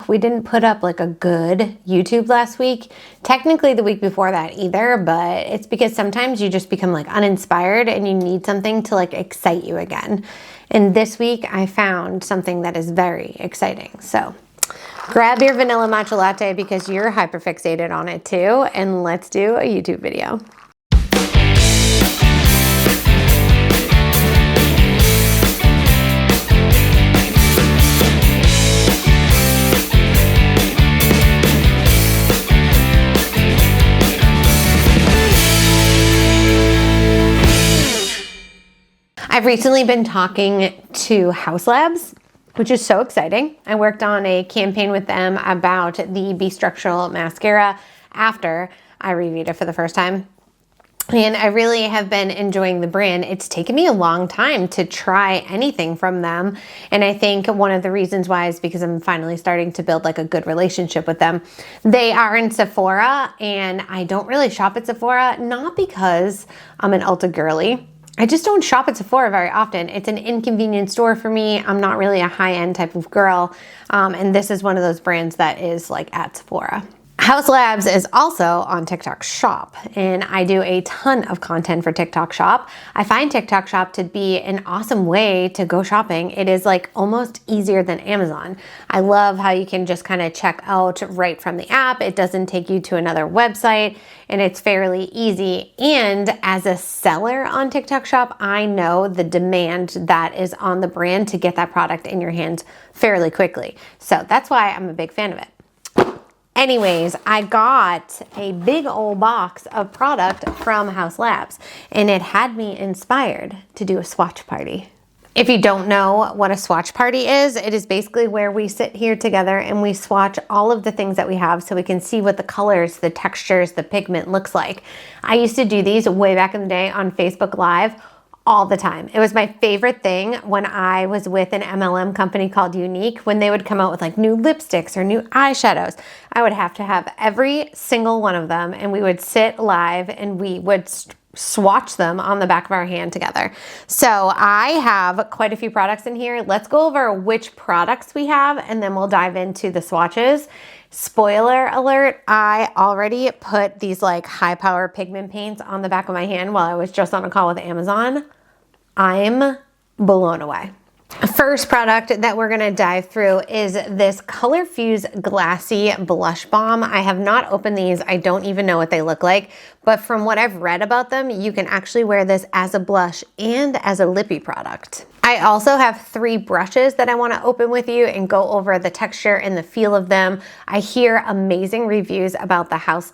we didn't put up like a good YouTube last week. Technically the week before that either, but it's because sometimes you just become like uninspired and you need something to like excite you again. And this week I found something that is very exciting. So grab your vanilla matcha latte because you're hyperfixated on it too, and let's do a YouTube video. I've recently been talking to Haus, which is so exciting. I worked on a campaign with them about the Be Structural mascara after I reviewed it for the first time. And I really have been enjoying the brand. It's taken me a long time to try anything from them. And I think one of the reasons why is because I'm finally starting to build like a good relationship with them. They are in Sephora, and I don't really shop at Sephora, not because I'm an Ulta girly. I just don't shop at Sephora very often. It's an inconvenient store for me. I'm not really a high-end type of girl. And this is one of those brands that is like at Sephora. Haus is also on TikTok Shop, and I do a ton of content for TikTok Shop. I find TikTok Shop to be an awesome way to go shopping. It is like almost easier than Amazon. I love how you can just kind of check out right from the app. It doesn't take you to another website, and it's fairly easy. And as a seller on TikTok Shop, I know the demand that is on the brand to get that product in your hands fairly quickly. So that's why I'm a big fan of it. Anyways, I got a big old box of product from Haus, and it had me inspired to do a swatch party. If you don't know what a swatch party is, it is basically where we sit here together and we swatch all of the things that we have so we can see what the colors, the textures, the pigment looks like. I used to do these way back in the day on Facebook Live all the time. It was my favorite thing when I was with an MLM company called Unique. When they would come out with like new lipsticks or new eyeshadows, I would have to have every single one of them, and we would sit live and we would swatch them on the back of our hand together. So I have quite a few products in here. Let's go over which products we have, and then we'll dive into the swatches. Spoiler alert, I already put these like high power pigment paints on the back of my hand while I was just on a call with Amazon. I'm blown away. First product that we're gonna dive through is this Color Fuse Glassy Blush Balm. I have not opened these. I don't even know what they look like, but from what I've read about them, you can actually wear this as a blush and as a lippy product. I also have 3 brushes that I wanna open with you and go over the texture and the feel of them. I hear amazing reviews about the Haus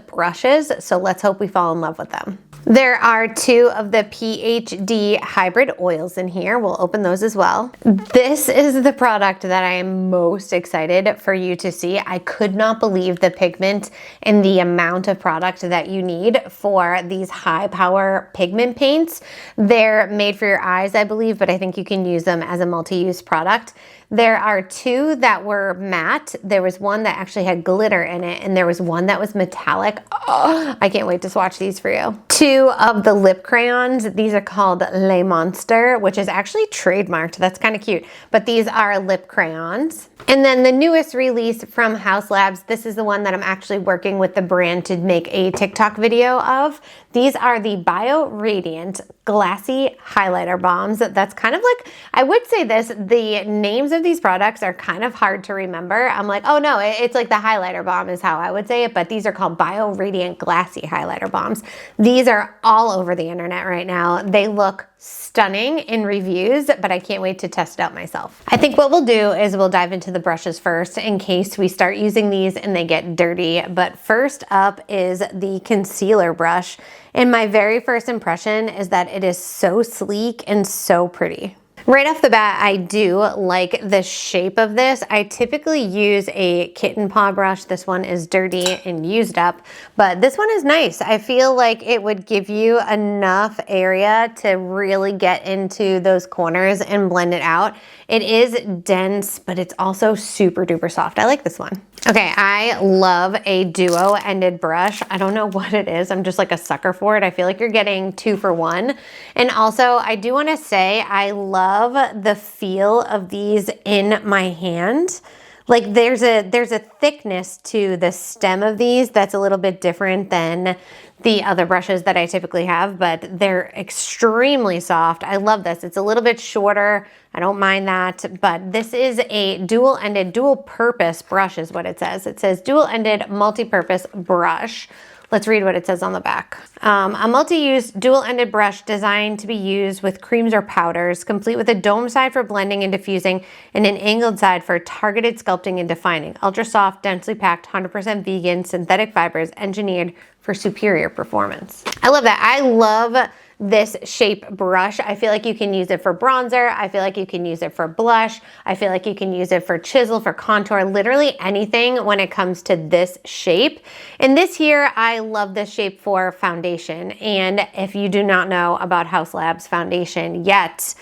brushes, so let's hope we fall in love with them. There are 2 of the PhD hybrid oils in here. We'll open those as well. This is the product that I am most excited for you to see. I could not believe the pigment and the amount of product that you need for these high power pigment paints. They're made for your eyes, I believe, but I think you can use them as a multi-use product. There are 2 that were matte. There was one that actually had glitter in it, and there was one that was metallic. Oh, I can't wait to swatch these for you. 2 of the lip crayons. These are called Le Monster, which is actually trademarked. That's kind of cute. But these are lip crayons. And then the newest release from Haus, this is the one that I'm actually working with the brand to make a TikTok video of. These are the Bio Radiant Glassy Highlighter Balms. That's kind of like, I would say this, the names of these products are kind of hard to remember. I'm like, oh no, it's like the highlighter balm is how I would say it, but these are called Bio Radiant Glassy Highlighter Balms. These are all over the internet right now. They look stunning in reviews, but I can't wait to test it out myself. I think what we'll do is we'll dive into the brushes first in case we start using these and they get dirty. But first up is the concealer brush. And my very first impression is that it is so sleek and so pretty. Right off the bat, I do like the shape of this. I typically use a kitten paw brush. This one is dirty and used up, but this one is nice. I feel like it would give you enough area to really get into those corners and blend it out. It is dense, but it's also super duper soft. I like this one. Okay, I love a duo-ended brush. I don't know what it is. I'm just like a sucker for it. I feel like you're getting 2 for 1. And also, I do want to say I love the feel of these in my hand. Like there's a thickness to the stem of these that's a little bit different than the other brushes that I typically have, but they're extremely soft. I love this. It's a little bit shorter. I don't mind that, but this is a dual-ended, dual-purpose brush is what it says. It says dual-ended multi-purpose brush. Let's read what it says on the back. A multi-use dual-ended brush designed to be used with creams or powders, complete with a dome side for blending and diffusing and an angled side for targeted sculpting and defining. Ultra soft, densely packed, 100% vegan, synthetic fibers engineered for superior performance. I love that. I love this shape brush. I feel like you can use it for bronzer. I feel like you can use it for blush. I feel like you can use it for chisel, for contour, literally anything when it comes to this shape. And this here, I love this shape for foundation. And if you do not know about Haus Labs foundation yet,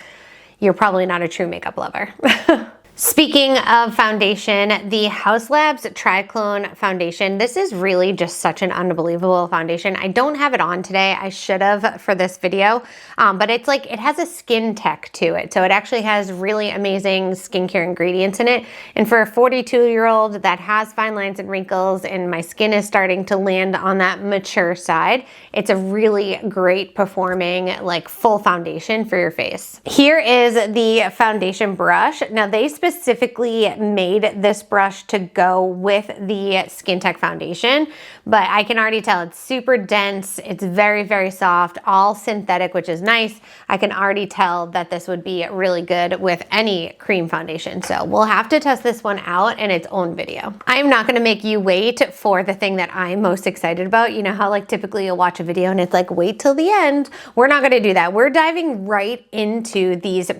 you're probably not a true makeup lover. Speaking of foundation, the Haus Labs Triclone foundation, this is really just such an unbelievable foundation. I don't have it on today. I should have for this video, but it's like, it has a skin tech to it. So it actually has really amazing skincare ingredients in it. And for a 42-year-old that has fine lines and wrinkles and my skin is starting to land on that mature side, it's a really great performing, like full foundation for your face. Here is the foundation brush. Now they specifically made this brush to go with the Skin Tech foundation, but I can already tell it's super dense. It's very, very soft, all synthetic, which is nice. I can already tell that this would be really good with any cream foundation. So we'll have to test this one out in its own video. I'm not gonna make you wait for the thing that I'm most excited about. You know how like typically you'll watch a video and it's like, wait till the end. We're not gonna do that. We're diving right into these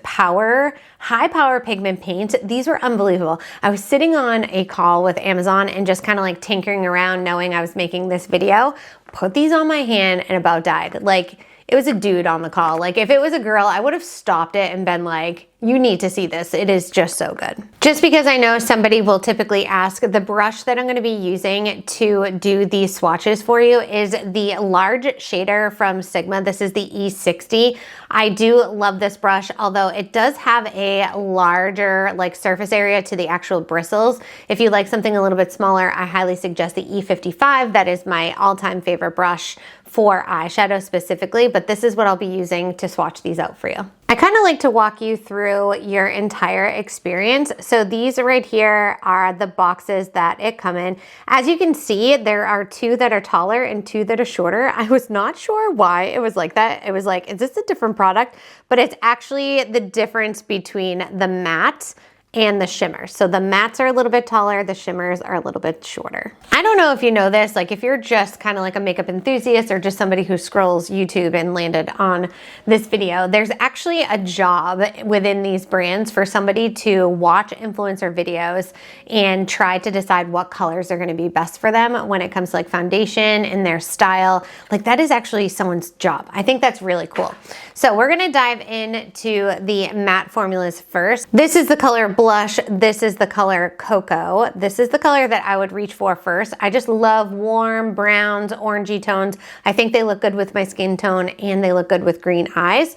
high power pigment paints. These were unbelievable. I was sitting on a call with Amazon and just kind of like tinkering around knowing I was making this video, put these on my hand and about died. Like it was a dude on the call. Like if it was a girl, I would have stopped it and been like, you need to see this. It is just so good. Just because I know somebody will typically ask, the brush that I'm gonna be using to do these swatches for you is the large shader from Sigma. This is the E60. I do love this brush, although it does have a larger like surface area to the actual bristles. If you like something a little bit smaller, I highly suggest the E55. That is my all-time favorite brush for eyeshadow specifically, but this is what I'll be using to swatch these out for you. I kind of like to walk you through your entire experience. So these right here are the boxes that it come in. As you can see, there are two that are taller and two that are shorter. I was not sure why it was like that. It was like, is this a different product? But it's actually the difference between the matte and the shimmer. So the mattes are a little bit taller, the shimmers are a little bit shorter. I don't know if you know this, like if you're just kind of like a makeup enthusiast or just somebody who scrolls YouTube and landed on this video, there's actually a job within these brands for somebody to watch influencer videos and try to decide what colors are gonna be best for them when it comes to like foundation and their style. Like that is actually someone's job. I think that's really cool. So we're gonna dive into the matte formulas first. This is the color blush. This is the color cocoa. This is the color that I would reach for first. I just love warm browns, orangey tones. I think they look good with my skin tone and they look good with green eyes.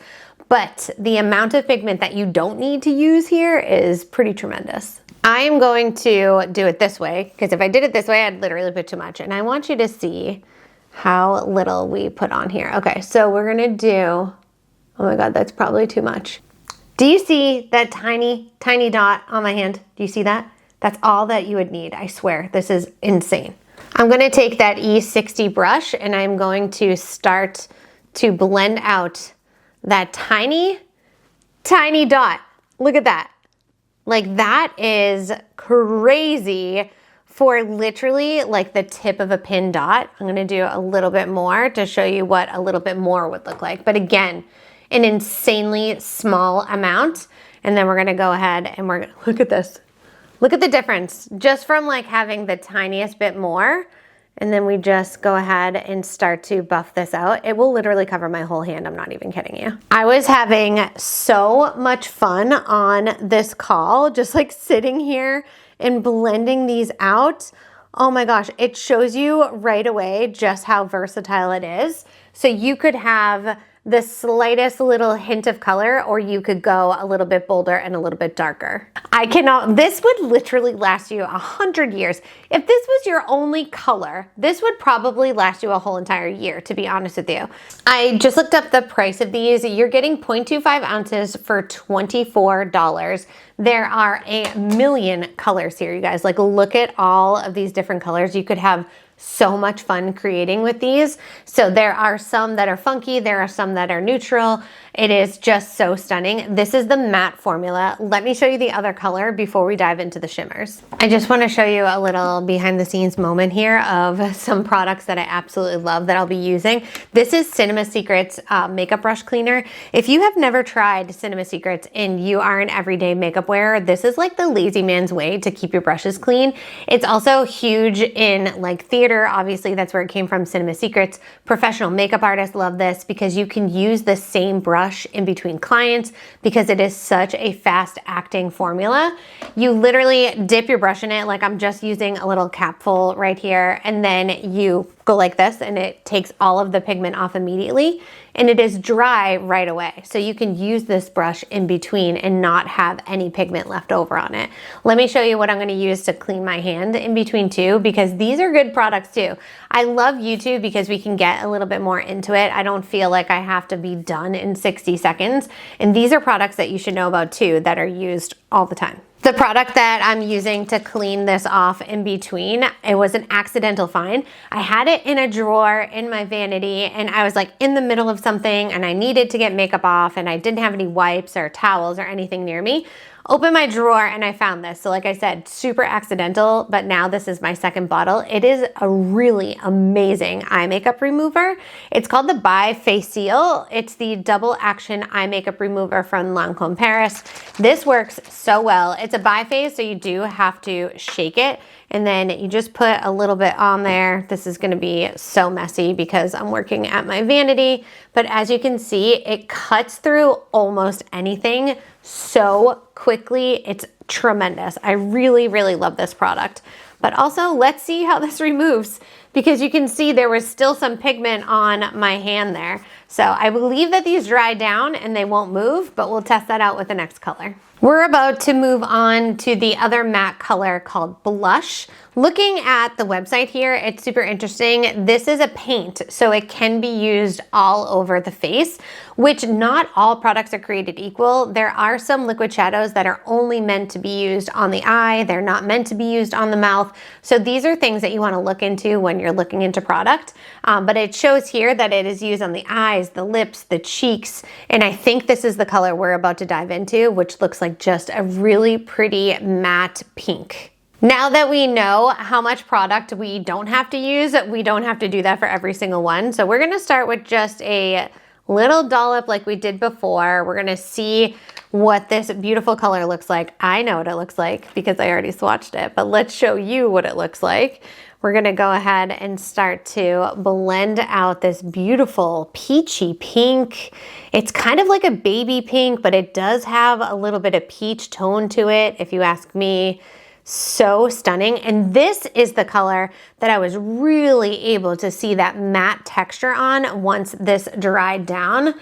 But the amount of pigment that you don't need to use here is pretty tremendous. I am going to do it this way because if I did it this way, I'd literally put too much. And I want you to see how little we put on here. Okay, so we're gonna do, oh my God, that's probably too much. Do you see that tiny, tiny dot on my hand? Do you see that? That's all that you would need. I swear, this is insane. I'm gonna take that E60 brush and I'm going to start to blend out that tiny, tiny dot. Look at that. Like that is crazy for literally like the tip of a pin dot. I'm gonna do a little bit more to show you what a little bit more would look like. But again, an insanely small amount. And then we're gonna go ahead and we're gonna, look at this. Look at the difference just from like having the tiniest bit more. And then we just go ahead and start to buff this out. It will literally cover my whole hand. I'm not even kidding you. I was having so much fun on this call, just like sitting here and blending these out. Oh my gosh, it shows you right away just how versatile it is. So you could have the slightest little hint of color, or you could go a little bit bolder and a little bit darker. I cannot, this would literally last you 100 years. If this was your only color, this would probably last you a whole entire year, to be honest with you. I just looked up the price of these. You're getting 0.25 ounces for $24. There are a million colors here, you guys. Like, look at all of these different colors. You could have so much fun creating with these. So there are some that are funky, there are some that are neutral. It is just so stunning. This is the matte formula. Let me show you the other color before we dive into the shimmers. I just want to show you a little behind the scenes moment here of some products that I absolutely love that I'll be using. This is Cinema Secrets makeup brush cleaner. If you have never tried Cinema Secrets and you are an everyday makeup wearer, this is like the lazy man's way to keep your brushes clean. It's also huge in like theater. Obviously, that's where it came from, Cinema Secrets. Professional makeup artists love this because you can use the same brush in between clients because it is such a fast acting formula. You literally dip your brush in it, like I'm just using a little capful right here, and then you go like this and it takes all of the pigment off immediately, and it is dry right away. So you can use this brush in between and not have any pigment left over on it. Let me show you what I'm going to use to clean my hand in between too, because these are good products too. I love YouTube because we can get a little bit more into it. I don't feel like I have to be done in 60 seconds. And these are products that you should know about too that are used all the time. The product that I'm using to clean this off in between, it was an accidental find. I had it in a drawer in my vanity and I was like in the middle of something and I needed to get makeup off and I didn't have any wipes or towels or anything near me. Opened my drawer and I found this. So like I said, super accidental, but now this is my second bottle. It is a really amazing eye makeup remover. It's called the Bifacial. It's the double action eye makeup remover from Lancome Paris. This works so well. It's a biface, so you do have to shake it. And then you just put a little bit on there. This is gonna be so messy because I'm working at my vanity. But as you can see, it cuts through almost anything so quickly. It's tremendous. I really, really love this product. But also, let's see how this removes, because you can see there was still some pigment on my hand there. So I believe that these dry down and they won't move, but we'll test that out with the next color. We're about to move on to the other matte color called Blush. Looking at the website here, it's super interesting. This is a paint, so it can be used all over the face, which not all products are created equal. There are some liquid shadows that are only meant to be used on the eye. They're not meant to be used on the mouth. So these are things that you want to look into when you're looking into product. But it shows here that it is used on the eyes, the lips, the cheeks, and I think this is the color we're about to dive into, which looks like just a really pretty matte pink. Now that we know how much product we don't have to use, we don't have to do that for every single one. So we're gonna start with just a little dollop like we did before. We're gonna see what this beautiful color looks like. I know what it looks like because I already swatched it, but let's show you what it looks like. We're gonna go ahead and start to blend out this beautiful peachy pink. It's kind of like a baby pink, but it does have a little bit of peach tone to it, if you ask me. So stunning. And this is the color that I was really able to see that matte texture on once this dried down.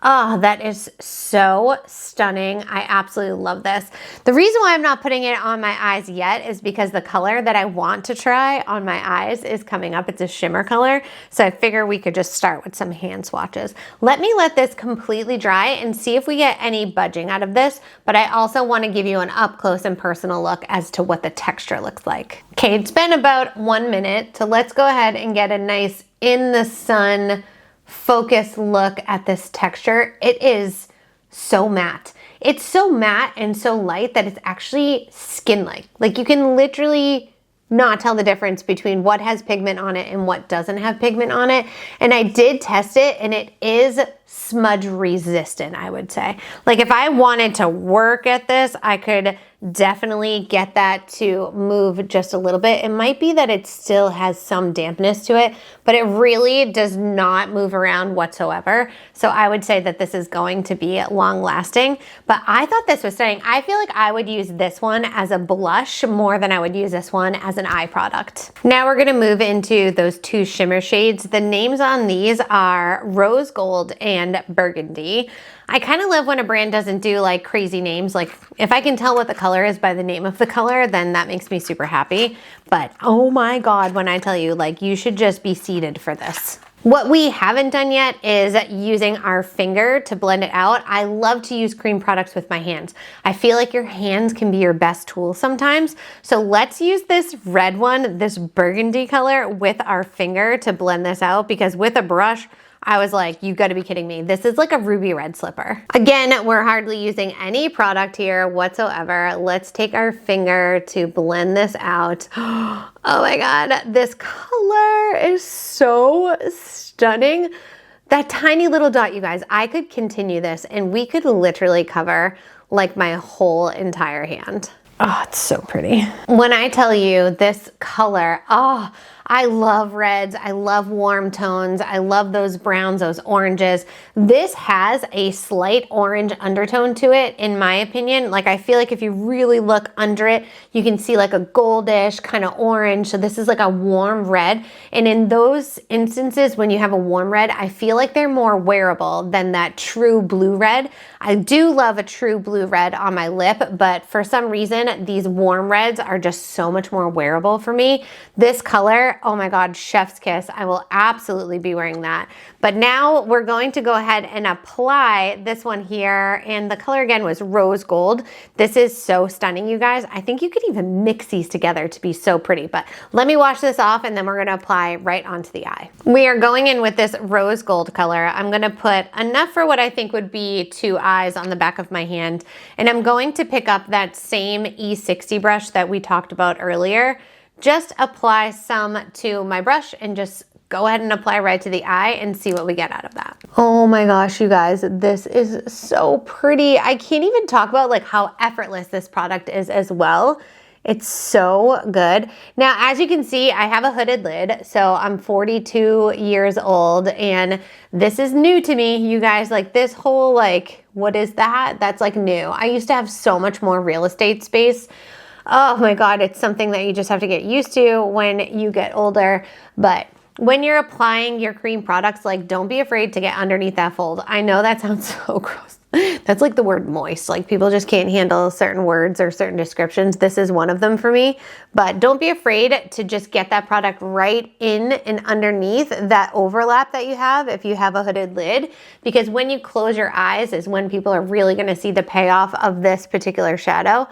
Oh, that is so stunning. I absolutely love this. The reason why I'm not putting it on my eyes yet is because the color that I want to try on my eyes is coming up. It's a shimmer color. So I figure we could just start with some hand swatches. Let me let this completely dry and see if we get any budging out of this. But I also want to give you an up close and personal look as to what the texture looks like. Okay, it's been about 1 minute. So let's go ahead and get a nice in the sun focus look at this texture. It is so matte. It's so matte and so light that it's actually skin-like. Like you can literally not tell the difference between what has pigment on it and what doesn't have pigment on it. And I did test it and it is smudge resistant, I would say. Like if I wanted to work at this, I could definitely get that to move just a little bit. It might be that it still has some dampness to it, but it really does not move around whatsoever. So I would say that this is going to be long lasting, but I thought this was stunning. I feel like I would use this one as a blush more than I would use this one as an eye product. Now we're gonna move into those two shimmer shades. The names on these are Rose Gold and Burgundy. I kind of love when a brand doesn't do like crazy names. Like if I can tell what the color is by the name of the color, then that makes me super happy. But oh my God, when I tell you, like, you should just be seated for this. What we haven't done yet is using our finger to blend it out. I love to use cream products with my hands. I feel like your hands can be your best tool sometimes. So let's use this red one, this burgundy color, with our finger to blend this out, because with a brush, I was like, you gotta be kidding me. This is like a ruby red slipper. Again, we're hardly using any product here whatsoever. Let's take our finger to blend this out. Oh my God, this color is so stunning. That tiny little dot, you guys, I could continue this and we could literally cover like my whole entire hand. Oh, it's so pretty. When I tell you this color, oh, I love reds, I love warm tones, I love those browns, those oranges. This has a slight orange undertone to it, in my opinion. Like, I feel like if you really look under it, you can see like a goldish kind of orange. So this is like a warm red. And in those instances, when you have a warm red, I feel like they're more wearable than that true blue red. I do love a true blue red on my lip, but for some reason, these warm reds are just so much more wearable for me. This color, oh my God, chef's kiss. I will absolutely be wearing that. But now we're going to go ahead and apply this one here. And the color again was Rose Gold. This is so stunning, you guys. I think you could even mix these together to be so pretty, but let me wash this off and then we're gonna apply right onto the eye. We are going in with this Rose Gold color. I'm gonna put enough for what I think would be 2 eyes on the back of my hand. And I'm going to pick up that same E60 brush that we talked about earlier. Just apply some to my brush and just go ahead and apply right to the eye and see what we get out of that. Oh my gosh, you guys, this is so pretty. I can't even talk about like how effortless this product is as well. It's so good. Now, as you can see, I have a hooded lid, so I'm 42 years old, and this is new to me, you guys. Like this whole like, what is that? That's like new. I used to have so much more real estate space. Oh my God, it's something that you just have to get used to when you get older. But when you're applying your cream products, like don't be afraid to get underneath that fold. I know that sounds so gross. That's like the word moist. Like people just can't handle certain words or certain descriptions. This is one of them for me. But don't be afraid to just get that product right in and underneath that overlap that you have if you have a hooded lid. Because when you close your eyes is when people are really gonna see the payoff of this particular shadow.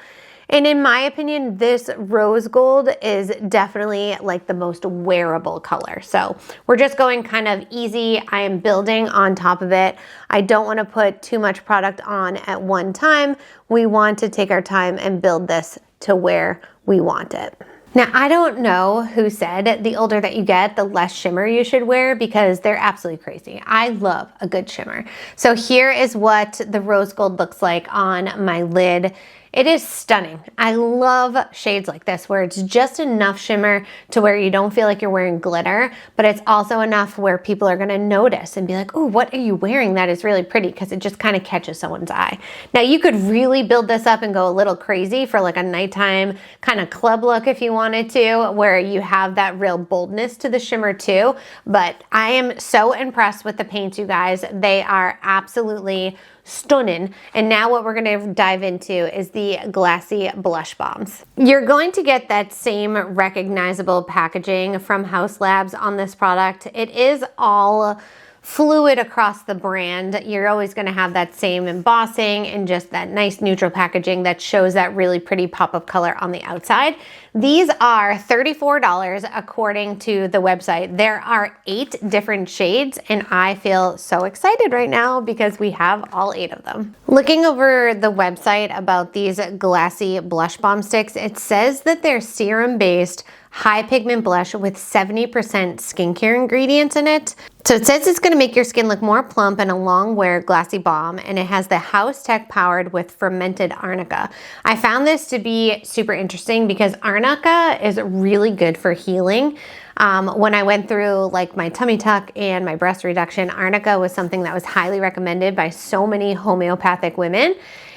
And in my opinion, this Rose Gold is definitely like the most wearable color. So we're just going kind of easy. I am building on top of it. I don't want to put too much product on at one time. We want to take our time and build this to where we want it. Now, I don't know who said the older that you get, the less shimmer you should wear, because they're absolutely crazy. I love a good shimmer. So here is what the Rose Gold looks like on my lid. It is stunning. I love shades like this where it's just enough shimmer to where you don't feel like you're wearing glitter, but it's also enough where people are gonna notice and be like, oh, what are you wearing? That is really pretty, because it just kind of catches someone's eye. Now you could really build this up and go a little crazy for like a nighttime kind of club look if you wanted to, where you have that real boldness to the shimmer too. But I am so impressed with the paints, you guys. They are absolutely stunning. And now what we're going to dive into is the Glossy blush bombs. You're going to get that same recognizable packaging from Haus on this product. It is all fluid across the brand. You're always going to have that same embossing and just that nice neutral packaging that shows that really pretty pop of color on the outside. These are $34 according to the website. There are 8 different shades and I feel so excited right now because we have all 8 of them. Looking over the website about these Glossy blush balm sticks, it says that they're serum based high pigment blush with 70% skincare ingredients in it. So it says it's going to make your skin look more plump and a long wear glossy balm, and it has the Haus tech powered with fermented arnica. I found this to be super interesting because arnica is really good for healing. When I went through like my tummy tuck and my breast reduction, arnica was something that was highly recommended by so many homeopathic women.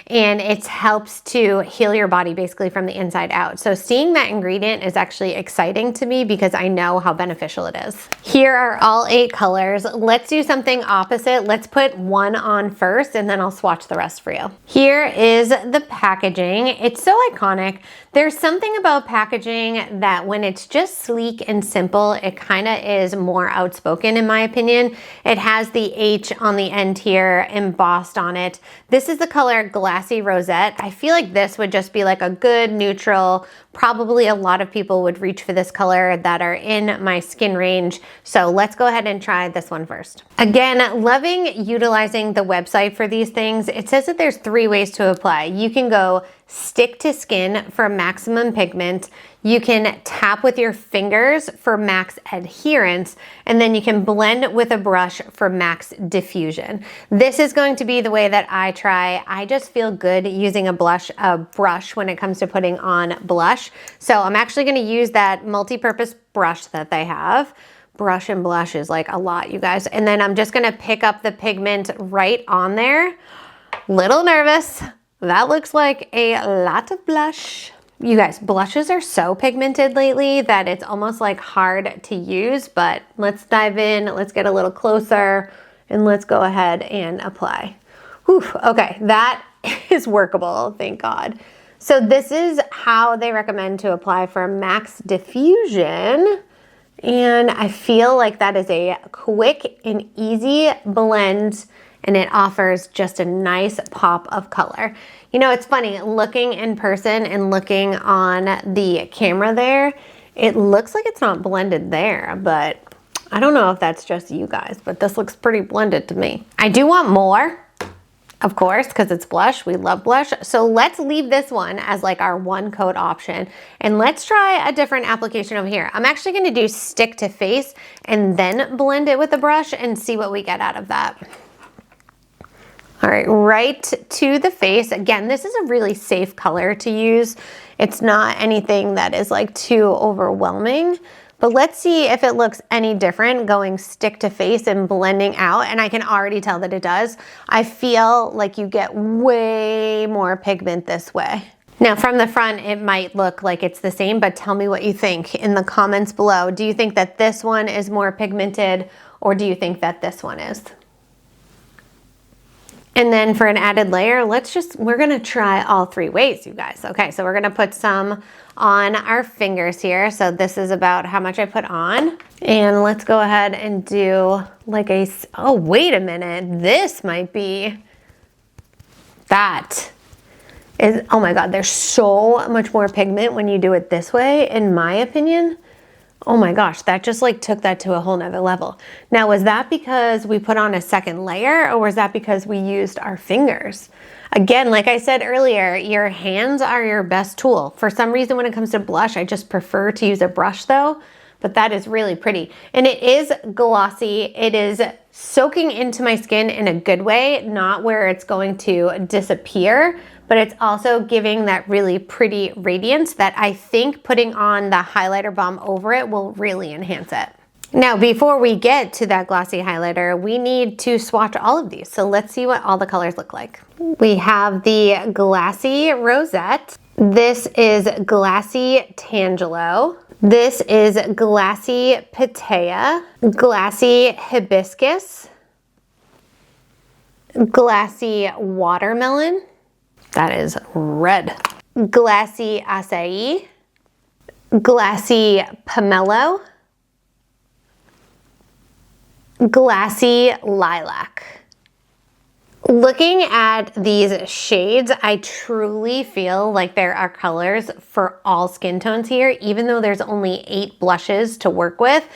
And it helps to heal your body basically from the inside out. So seeing that ingredient is actually exciting to me because I know how beneficial it is. Here are all 8 colors. Let's do something opposite. Let's put one on first and then I'll swatch the rest for you. Here is the packaging. It's so iconic. There's something about packaging that when it's just sleek and simple, it kind of is more outspoken in my opinion. It has the H on the end here embossed on it. This is the color Glassy Rosette. I feel like this would just be like a good neutral. Probably a lot of people would reach for this color that are in my skin range. So let's go ahead and try this one first. Again, loving utilizing the website for these things. It says that there's 3 ways to apply. You can go stick to skin for maximum pigment. You can tap with your fingers for max adherence, and then you can blend with a brush for max diffusion. This is going to be the way that I try. I just feel good using a brush when it comes to putting on blush. So I'm actually going to use that multi-purpose brush that they have. Brush and blush is like a lot, you guys. And then I'm just going to pick up the pigment right on there. Little nervous. That looks like a lot of blush. You guys, blushes are so pigmented lately that it's almost like hard to use, but let's dive in, let's get a little closer, and let's go ahead and apply. Whew, okay, that is workable, thank God. So this is how they recommend to apply for max diffusion. And I feel like that is a quick and easy blend, and it offers just a nice pop of color. You know, it's funny, looking in person and looking on the camera there, it looks like it's not blended there, but I don't know if that's just you guys, but this looks pretty blended to me. I do want more, of course, because it's blush. We love blush. So let's leave this one as like our one coat option, and let's try a different application over here. I'm actually going to do stick to face and then blend it with a brush and see what we get out of that. All right, right to the face. Again, this is a really safe color to use. It's not anything that is like too overwhelming, but let's see if it looks any different going stick to face and blending out. And I can already tell that it does. I feel like you get way more pigment this way. Now from the front, it might look like it's the same, but tell me what you think in the comments below. Do you think that this one is more pigmented, or do you think that this one is? And then for an added layer, we're gonna try all 3 ways, you guys. Okay, so we're gonna put some on our fingers here. So this is about how much I put on. And let's go ahead and do like oh, wait a minute. This might be, oh my God, there's so much more pigment when you do it this way, in my opinion. Oh my gosh, that just like took that to a whole nother level. Now, was that because we put on a second layer, or was that because we used our fingers? Again, like I said earlier, your hands are your best tool. For some reason, when it comes to blush, I just prefer to use a brush though, but that is really pretty. And it is glossy. It is soaking into my skin in a good way, not where it's going to disappear, but it's also giving that really pretty radiance that I think putting on the highlighter balm over it will really enhance it. Now, before we get to that glossy highlighter, we need to swatch all of these. So let's see what all the colors look like. We have the Glassy Rosette. This is Glassy Tangelo. This is Glassy Pitaya, Glassy Hibiscus, Glassy Watermelon. That is red. Glassy Acai, Glassy Pomelo, Glassy Lilac. Looking at these shades, I truly feel like there are colors for all skin tones here, even though there's only 8 blushes to work with.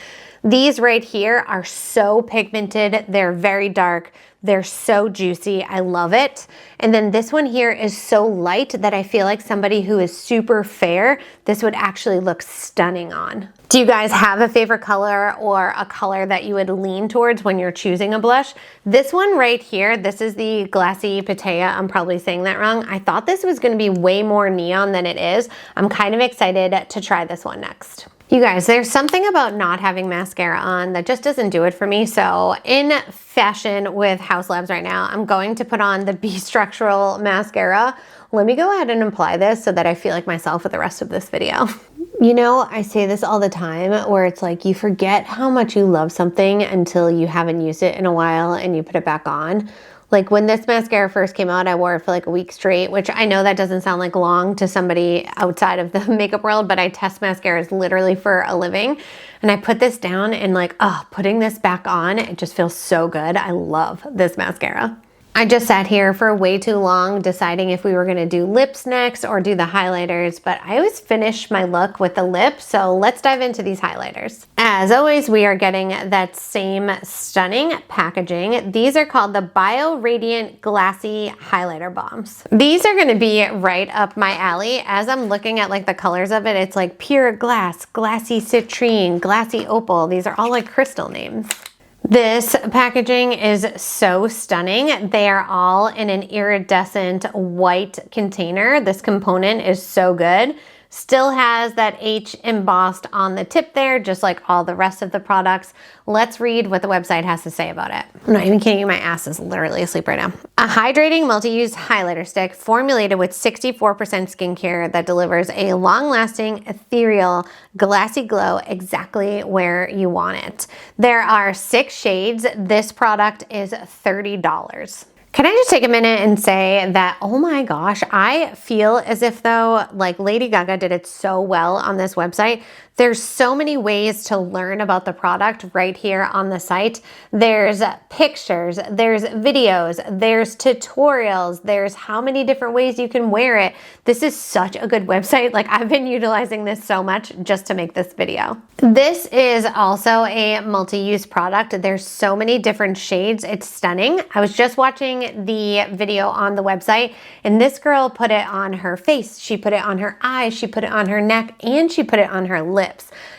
These right here are so pigmented. They're very dark. They're so juicy. I love it. And then this one here is so light that I feel like somebody who is super fair, this would actually look stunning on. Do you guys have a favorite color or a color that you would lean towards when you're choosing a blush? This one right here, this is the Glossy Pattaya. I'm probably saying that wrong. I thought this was gonna be way more neon than it is. I'm kind of excited to try this one next. You guys, there's something about not having mascara on that just doesn't do it for me. So in fashion with Haus Labs right now, I'm going to put on the Be Structural mascara. Let me go ahead and apply this so that I feel like myself with the rest of this video. You know, I say this all the time where it's like you forget how much you love something until you haven't used it in a while and you put it back on. Like when this mascara first came out, I wore it for like a week straight, which I know that doesn't sound like long to somebody outside of the makeup world, but I test mascaras literally for a living. And I put this down and like, oh, putting this back on, it just feels so good. I love this mascara. I just sat here for way too long deciding if we were gonna do lips next or do the highlighters, but I always finish my look with the lip, so let's dive into these highlighters. As always, we are getting that same stunning packaging. These are called the Bio Radiant Glassy Highlighter Balms. These are gonna be right up my alley. As I'm looking at like the colors of it, it's like Pure Glass, Glassy Citrine, Glassy Opal. These are all like crystal names. This packaging is so stunning. They are all in an iridescent white container. This component is so good. Still has that H embossed on the tip there, just like all the rest of the products. Let's read what the website has to say about it. I'm not even kidding you, my ass is literally asleep right now. A hydrating multi-use highlighter stick formulated with 64% skincare that delivers a long-lasting, ethereal, glassy glow exactly where you want it. There are 6 shades. This product is $30. Can I just take a minute and say that, oh my gosh, I feel as if though, like Lady Gaga did it so well on this website. There's so many ways to learn about the product right here on the site. There's pictures, there's videos, there's tutorials, there's how many different ways you can wear it. This is such a good website. Like I've been utilizing this so much just to make this video. This is also a multi-use product. There's so many different shades. It's stunning. I was just watching the video on the website and this girl put it on her face. She put it on her eyes, she put it on her neck, and she put it on her lips.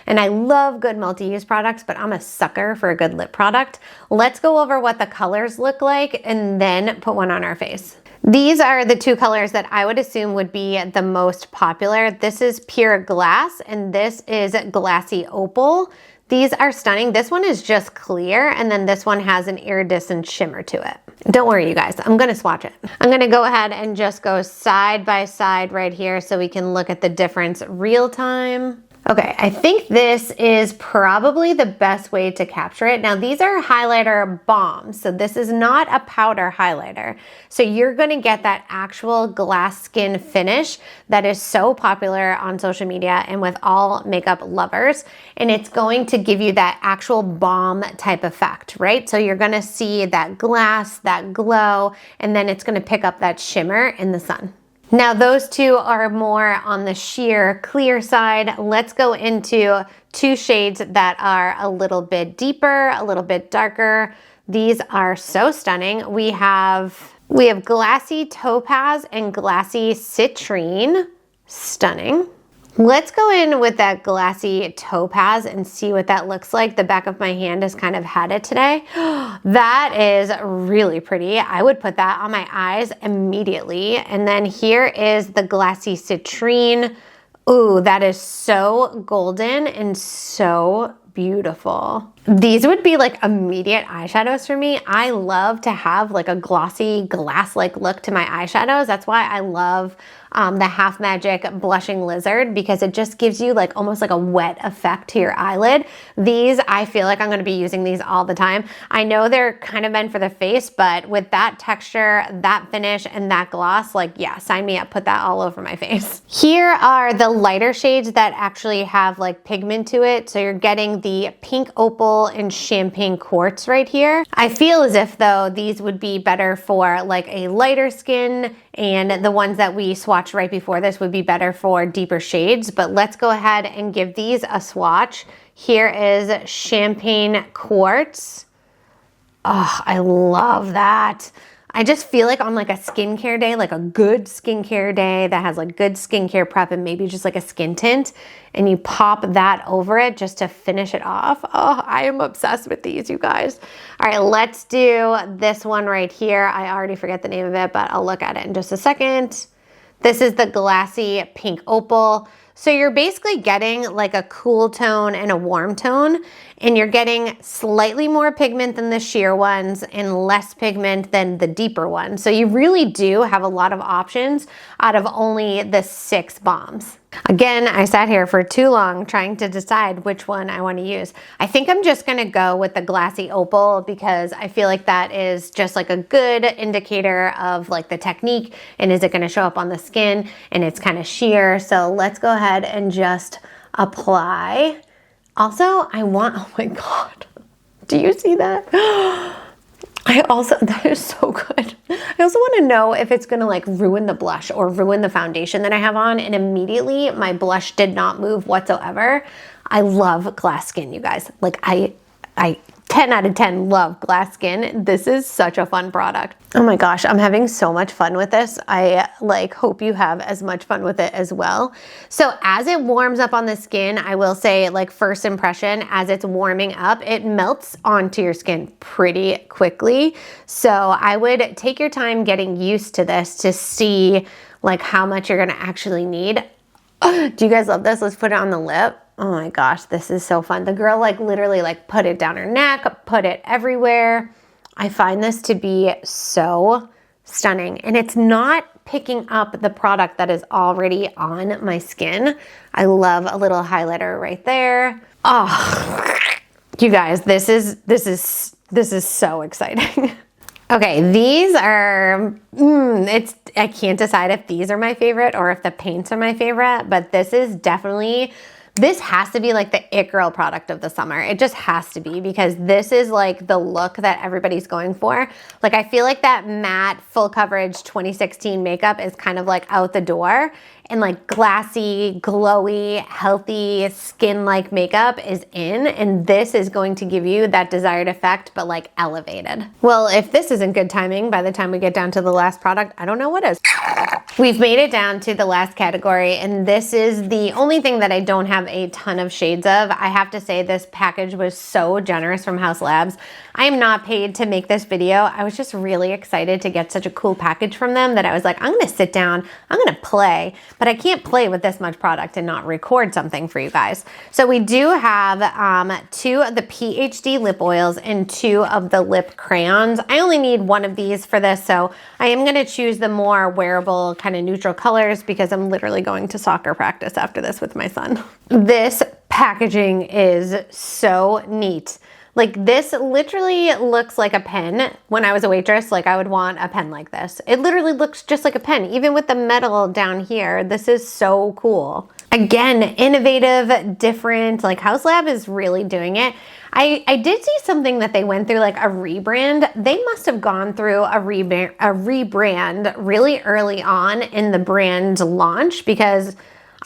And I love good multi-use products, but I'm a sucker for a good lip product. Let's go over what the colors look like and then put one on our face. These are the 2 colors that I would assume would be the most popular. This is Pure Glass and this is Glassy Opal. These are stunning. This one is just clear and then this one has an iridescent shimmer to it. Don't worry you guys, I'm gonna swatch it. I'm gonna go ahead and just go side by side right here so we can look at the difference real time. Okay, I think this is probably the best way to capture it. Now these are highlighter balms, so this is not a powder highlighter. So you're gonna get that actual glass skin finish that is so popular on social media and with all makeup lovers. And it's going to give you that actual balm type effect, right? So you're gonna see that glass, that glow, and then it's gonna pick up that shimmer in the sun. Now those 2 are more on the sheer clear side. Let's go into 2 shades that are a little bit deeper, a little bit darker. These are so stunning. We have Glassy Topaz and Glassy Citrine. Stunning. Let's go in with that Glassy Topaz and see what that looks like. The back of my hand has kind of had it today. That is really pretty. I would put that on my eyes immediately. And then here is the Glassy Citrine. Ooh, that is so golden and so beautiful. These would be like immediate eyeshadows for me. I love to have like a glossy glass-like look to my eyeshadows. That's why I love the Half Magic Blushing Lizard, because it just gives you like almost like a wet effect to your eyelid. These, I feel like I'm going to be using these all the time. I know they're kind of meant for the face, but with that texture, that finish, and that gloss, like, yeah, sign me up, put that all over my face. Here are the lighter shades that actually have like pigment to it. So you're getting the Pink Opal and Champagne Quartz right here. I feel as if though these would be better for like a lighter skin, and the ones that we swatched right before this would be better for deeper shades, but let's go ahead and give these a swatch. Here is Champagne Quartz. Oh, I love that. I just feel like on like a skincare day, like a good skincare day that has like good skincare prep and maybe just like a skin tint, and you pop that over it just to finish it off. Oh, I am obsessed with these, you guys. All right, let's do this one right here. I already forget the name of it, but I'll look at it in just a second. This is the Glossy Pink Opal. So you're basically getting like a cool tone and a warm tone, and you're getting slightly more pigment than the sheer ones and less pigment than the deeper ones. So you really do have a lot of options out of only the 6 balms. Again, I sat here for too long trying to decide which one I want to use. I think I'm just going to go with the Glossy Opal because I feel like that is just like a good indicator of like the technique, and is it going to show up on the skin, and it's kind of sheer. So let's go ahead and just apply. Also, I want, oh my God, do you see that? That is so good. I also want to know if it's going to like ruin the blush or ruin the foundation that I have on, and immediately my blush did not move whatsoever. I love glass skin, you guys. Like I 10 out of 10 love glass skin. This is such a fun product. Oh my gosh, I'm having so much fun with this. I like hope you have as much fun with it as well. So as it warms up on the skin, I will say like first impression, as it's warming up, it melts onto your skin pretty quickly. So I would take your time getting used to this to see like how much you're gonna actually need. Do you guys love this? Let's put it on the lip. Oh my gosh, this is so fun. The girl like literally like put it down her neck, put it everywhere. I find this to be so stunning, and it's not picking up the product that is already on my skin. I love a little highlighter right there. Oh, you guys, this is so exciting. Okay, these are, I can't decide if these are my favorite or if the paints are my favorite, but this is definitely, this has to be like the it girl product of the summer. It just has to be, because this is like the look that everybody's going for. Like I feel like that matte full coverage 2016 makeup is kind of like out the door, and like glassy, glowy, healthy skin-like makeup is in, and this is going to give you that desired effect, but like elevated. Well, if this isn't good timing by the time we get down to the last product, I don't know what is. We've made it down to the last category, and this is the only thing that I don't have a ton of shades of. I have to say this package was so generous from Haus Labs. I am not paid to make this video. I was just really excited to get such a cool package from them that I was like, I'm gonna sit down, I'm gonna play, but I can't play with this much product and not record something for you guys. So we do have 2 of the PhD lip oils and 2 of the lip crayons. I only need 1 of these for this, so I am gonna choose the more wearable kind of neutral colors because I'm literally going to soccer practice after this with my son. This packaging is so neat. Like this literally looks like a pen. When I was a waitress, like I would want a pen like this. It literally looks just like a pen, even with the metal down here. This is so cool. Again, innovative, different, like Haus Lab is really doing it. I did see something that they went through like a rebrand. They must have gone through a rebrand really early on in the brand launch, because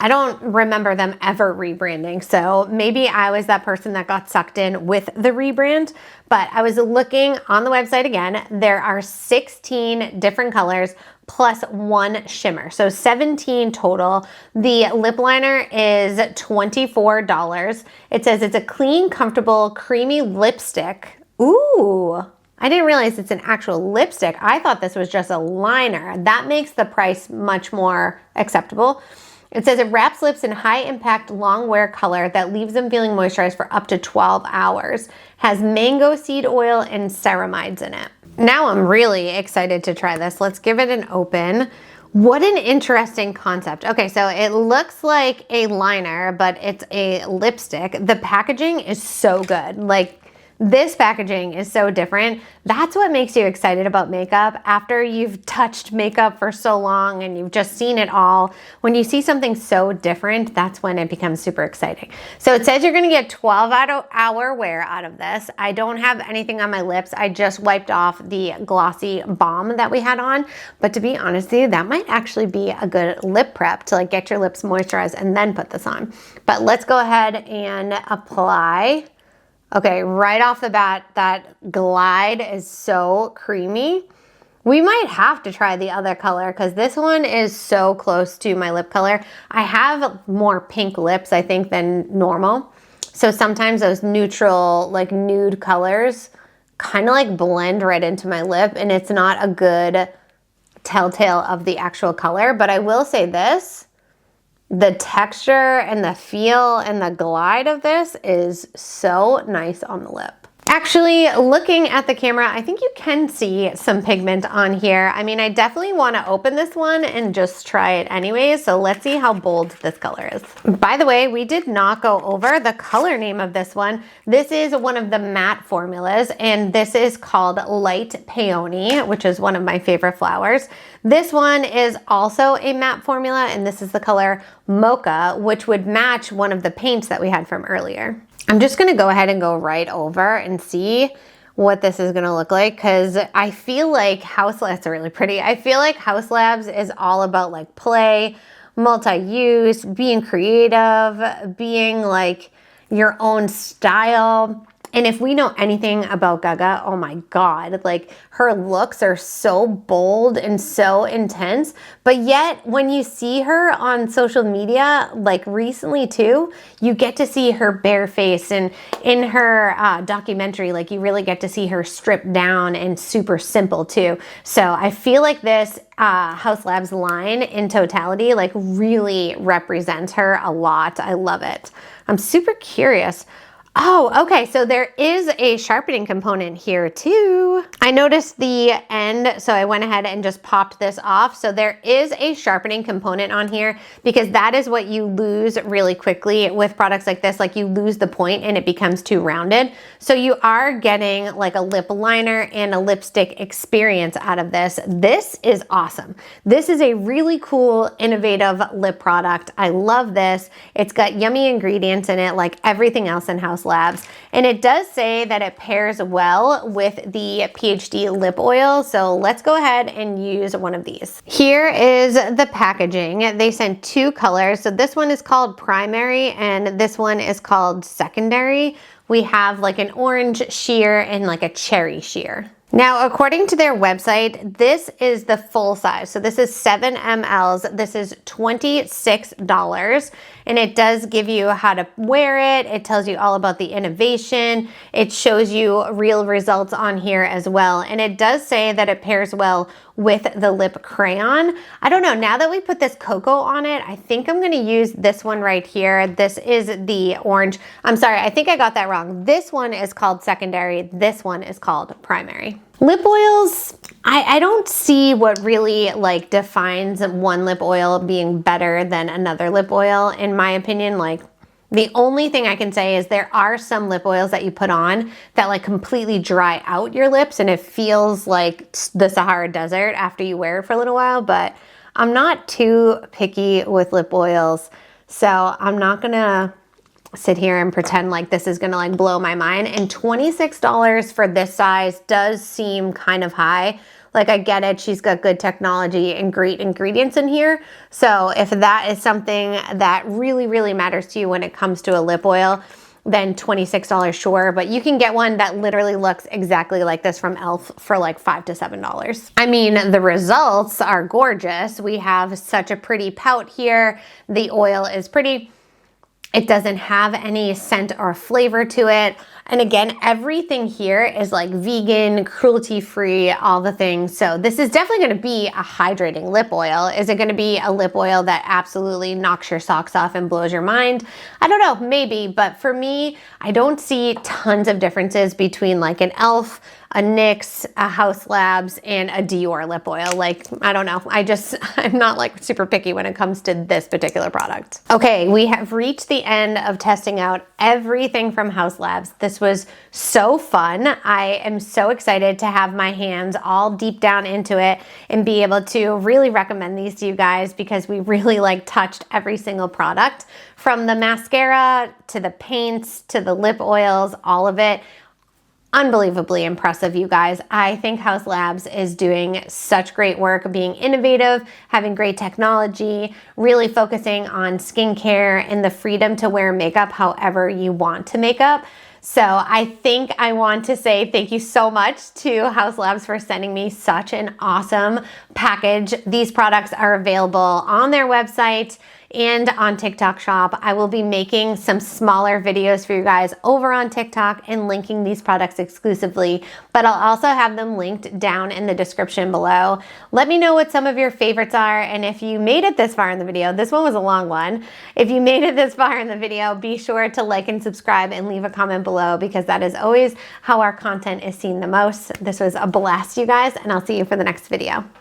I don't remember them ever rebranding. So maybe I was that person that got sucked in with the rebrand, but I was looking on the website again. There are 16 different colors plus 1 shimmer. So 17 total. The lip liner is $24. It says it's a clean, comfortable, creamy lipstick. Ooh. I didn't realize it's an actual lipstick. I thought this was just a liner. That makes the price much more acceptable. It says it wraps lips in high impact long wear color that leaves them feeling moisturized for up to 12 hours. Has mango seed oil and ceramides in it. Now I'm really excited to try this. Let's give it an open. What an interesting concept. Okay, so it looks like a liner, but it's a lipstick. The packaging is so good. Like, this packaging is so different. That's what makes you excited about makeup. After you've touched makeup for so long and you've just seen it all, when you see something so different, that's when it becomes super exciting. So it says you're gonna get 12-hour wear out of this. I don't have anything on my lips. I just wiped off the Glossy Balm that we had on. But to be honest with you, that might actually be a good lip prep to like get your lips moisturized and then put this on. But let's go ahead and apply. Okay, right off the bat, that glide is so creamy. We might have to try the other color because this one is so close to my lip color. I have more pink lips, I think, than normal. So sometimes those neutral, like nude colors kind of like blend right into my lip, and it's not a good telltale of the actual color. But I will say this. The texture and the feel and the glide of this is so nice on the lip. Actually, looking at the camera, I think you can see some pigment on here. I mean, I definitely want to open this one and just try it anyways. So let's see how bold this color is. By the way, we did not go over the color name of this one. This is one of the matte formulas, and this is called Light Peony, which is one of my favorite flowers. This one is also a matte formula, and this is the color Mocha, which would match one of the paints that we had from earlier. I'm just gonna go ahead and go right over and see what this is gonna look like, because I feel like Haus Labs are really pretty. I feel like Haus Labs is all about like play, multi-use, being creative, being like your own style. And if we know anything about Gaga, oh my God, like her looks are so bold and so intense, but yet when you see her on social media, like recently too, you get to see her bare face, and in her documentary, like you really get to see her stripped down and super simple too. So I feel like this Haus Labs line in totality like really represents her a lot. I love it. I'm super curious. Oh, okay, so there is a sharpening component here too. I noticed the end, so I went ahead and just popped this off. So there is a sharpening component on here, because that is what you lose really quickly with products like this. Like you lose the point and it becomes too rounded. So you are getting like a lip liner and a lipstick experience out of this. This is awesome. This is a really cool, innovative lip product. I love this. It's got yummy ingredients in it, like everything else in Haus Labs. And it does say that it pairs well with the PhD lip oil. So let's go ahead and use one of these. Here is the packaging. They sent two colors. So this one is called primary and this one is called secondary. We have like an orange sheer and like a cherry sheer. Now, according to their website, this is the full size. So this is 7 mLs. This is $26. And it does give you how to wear it. It tells you all about the innovation. It shows you real results on here as well. And it does say that it pairs well with the lip crayon. I don't know, now that we put this cocoa on it, I think I'm gonna use this one right here. This is the orange. I'm sorry, I think I got that wrong. This one is called secondary. This one is called primary. Lip oils, I don't see what really like defines one lip oil being better than another lip oil. In my opinion, like the only thing I can say is there are some lip oils that you put on that like completely dry out your lips and it feels like the Sahara Desert after you wear it for a little while, but I'm not too picky with lip oils. So I'm not gonna sit here and pretend like this is gonna like blow my mind. And $26 for this size does seem kind of high. Like I get it, she's got good technology and great ingredients in here. So if that is something that really, really matters to you when it comes to a lip oil, then $26 sure. But you can get one that literally looks exactly like this from e.l.f. for like $5 to $7. I mean, the results are gorgeous. We have such a pretty pout here. The oil is pretty. It doesn't have any scent or flavor to it. And again, everything here is like vegan, cruelty-free, all the things. So this is definitely gonna be a hydrating lip oil. Is it gonna be a lip oil that absolutely knocks your socks off and blows your mind? I don't know, maybe, but for me, I don't see tons of differences between like an e.l.f. a NYX, a Haus Labs, and a Dior lip oil. Like, I don't know. I'm not like super picky when it comes to this particular product. Okay, we have reached the end of testing out everything from Haus Labs. This was so fun. I am so excited to have my hands all deep down into it and be able to really recommend these to you guys, because we really like touched every single product, from the mascara to the paints to the lip oils, all of it. Unbelievably impressive, you guys. I think Haus Labs is doing such great work, being innovative, having great technology, really focusing on skincare and the freedom to wear makeup however you want to make up. So I think I want to say thank you so much to Haus Labs for sending me such an awesome package. These products are available on their website and on TikTok shop. I will be making some smaller videos for you guys over on TikTok and linking these products exclusively, but I'll also have them linked down in the description below. Let me know what some of your favorites are, and if you made it this far in the video, this one was a long one. If you made it this far in the video, be sure to like and subscribe and leave a comment below, because that is always how our content is seen the most. This was a blast, you guys, and I'll see you for the next video.